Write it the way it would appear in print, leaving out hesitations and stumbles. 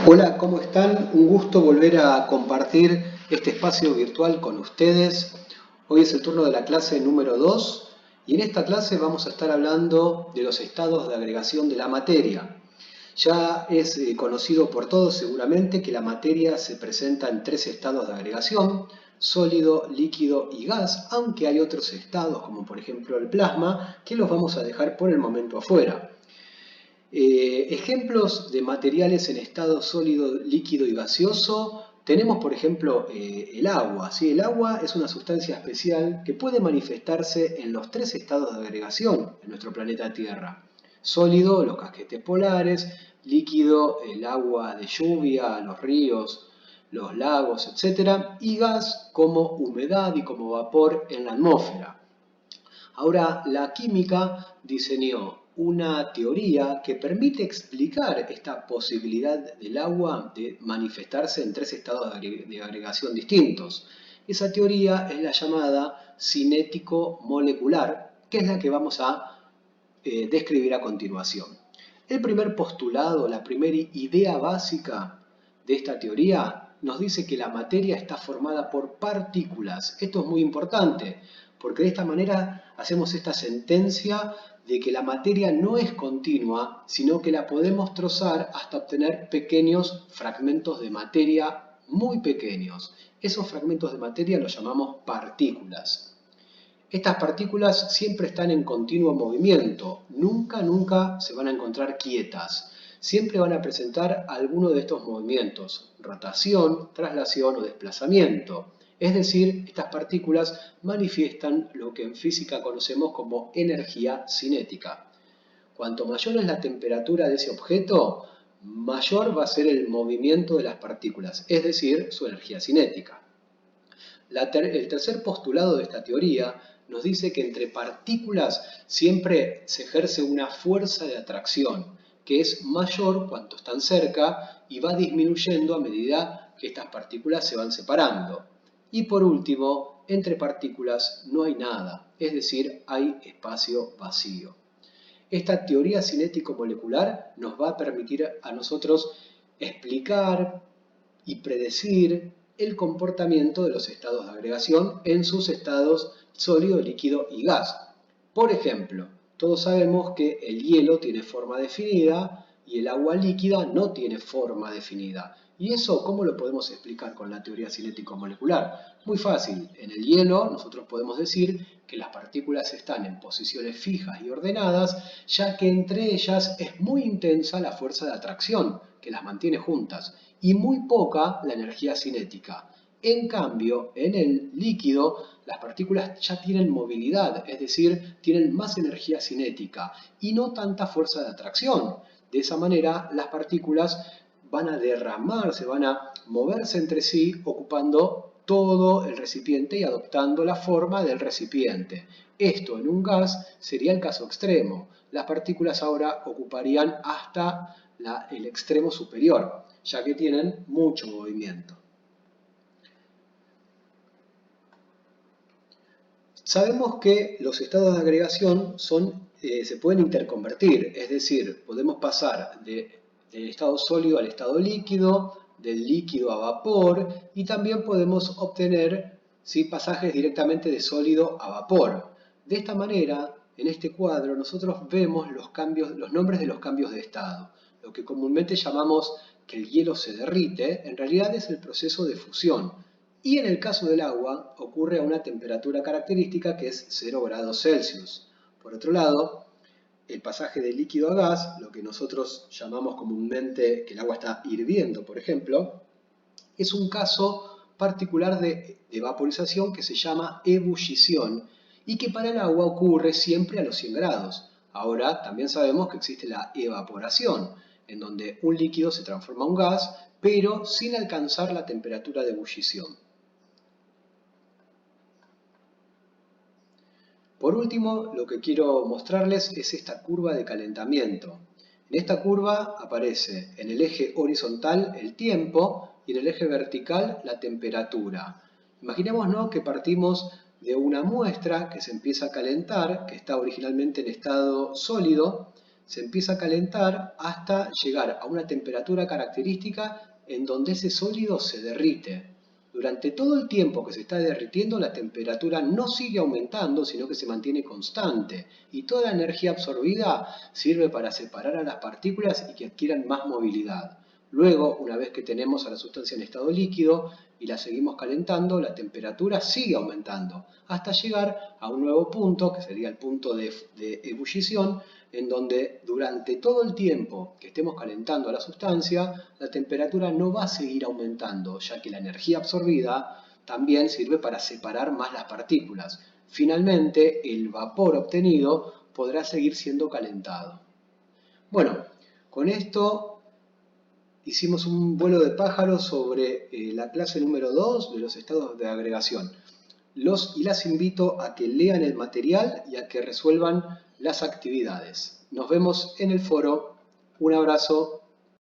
Hola, ¿cómo están? Un gusto volver a compartir este espacio virtual con ustedes. Hoy es el turno de la clase número 2 y en esta clase vamos a estar hablando de los estados de agregación de la materia. Ya es conocido por todos seguramente que la materia se presenta en tres estados de agregación: sólido, líquido y gas, aunque hay otros estados como por ejemplo el plasma que los vamos a dejar por el momento afuera. Ejemplos de materiales en estado sólido, líquido y gaseoso. Tenemos, por ejemplo, el agua. ¿Sí? El agua es una sustancia especial que puede manifestarse en los tres estados de agregación en nuestro planeta Tierra. Sólido, los casquetes polares; líquido, el agua de lluvia, los ríos, los lagos, etc. Y gas, como humedad y como vapor en la atmósfera. Ahora, la química diseñó una teoría que permite explicar esta posibilidad del agua de manifestarse en tres estados de agregación distintos. Esa teoría es la llamada cinético-molecular, que es la que vamos a describir a continuación. El primer postulado, la primera idea básica de esta teoría, nos dice que la materia está formada por partículas. Esto es muy importante, porque de esta manera hacemos esta sentencia de que la materia no es continua, sino que la podemos trozar hasta obtener pequeños fragmentos de materia muy pequeños. Esos fragmentos de materia los llamamos partículas. Estas partículas siempre están en continuo movimiento, nunca se van a encontrar quietas. Siempre van a presentar alguno de estos movimientos: rotación, traslación o desplazamiento. Es decir, estas partículas manifiestan lo que en física conocemos como energía cinética. Cuanto mayor es la temperatura de ese objeto, mayor va a ser el movimiento de las partículas, es decir, su energía cinética. El tercer postulado de esta teoría nos dice que entre partículas siempre se ejerce una fuerza de atracción, que es mayor cuanto están cerca y va disminuyendo a medida que estas partículas se van separando. Y por último, entre partículas no hay nada, es decir, hay espacio vacío. Esta teoría cinético-molecular nos va a permitir a nosotros explicar y predecir el comportamiento de los estados de agregación en sus estados sólido, líquido y gas. Por ejemplo, todos sabemos que el hielo tiene forma definida y el agua líquida no tiene forma definida. ¿Y eso cómo lo podemos explicar con la teoría cinético-molecular? Muy fácil. En el hielo nosotros podemos decir que las partículas están en posiciones fijas y ordenadas, ya que entre ellas es muy intensa la fuerza de atracción que las mantiene juntas y muy poca la energía cinética. En cambio, en el líquido, las partículas ya tienen movilidad, es decir, tienen más energía cinética y no tanta fuerza de atracción. De esa manera, las partículas van a derramarse, van a moverse entre sí, ocupando todo el recipiente y adoptando la forma del recipiente. Esto en un gas sería el caso extremo. Las partículas ahora ocuparían hasta el extremo superior, ya que tienen mucho movimiento. Sabemos que los estados de agregación se pueden interconvertir, es decir, podemos pasar del estado sólido al estado líquido, del líquido a vapor, y también podemos obtener pasajes directamente de sólido a vapor. De esta manera, en este cuadro, nosotros vemos los nombres de los cambios de estado. Lo que comúnmente llamamos que el hielo se derrite, en realidad es el proceso de fusión. Y en el caso del agua ocurre a una temperatura característica que es 0 grados Celsius. Por otro lado, el pasaje de líquido a gas, lo que nosotros llamamos comúnmente que el agua está hirviendo, por ejemplo, es un caso particular de vaporización que se llama ebullición y que para el agua ocurre siempre a los 100 grados. Ahora también sabemos que existe la evaporación, en donde un líquido se transforma en un gas, pero sin alcanzar la temperatura de ebullición. Por último, lo que quiero mostrarles es esta curva de calentamiento. En esta curva aparece en el eje horizontal el tiempo y en el eje vertical la temperatura. Imaginémonos que partimos de una muestra que se empieza a calentar, que está originalmente en estado sólido. se empieza a calentar hasta llegar a una temperatura característica en donde ese sólido se derrite. Durante todo el tiempo que se está derritiendo, la temperatura no sigue aumentando, sino que se mantiene constante. Y toda la energía absorbida sirve para separar a las partículas y que adquieran más movilidad. Luego, una vez que tenemos a la sustancia en estado líquido y la seguimos calentando, la temperatura sigue aumentando hasta llegar a un nuevo punto, que sería el punto de ebullición, en donde durante todo el tiempo que estemos calentando a la sustancia, la temperatura no va a seguir aumentando, ya que la energía absorbida también sirve para separar más las partículas. Finalmente, el vapor obtenido podrá seguir siendo calentado. Bueno, con esto hicimos un vuelo de pájaro sobre la clase número 2 de los estados de agregación. Los y las invito a que lean el material y a que resuelvan las actividades. Nos vemos en el foro. Un abrazo.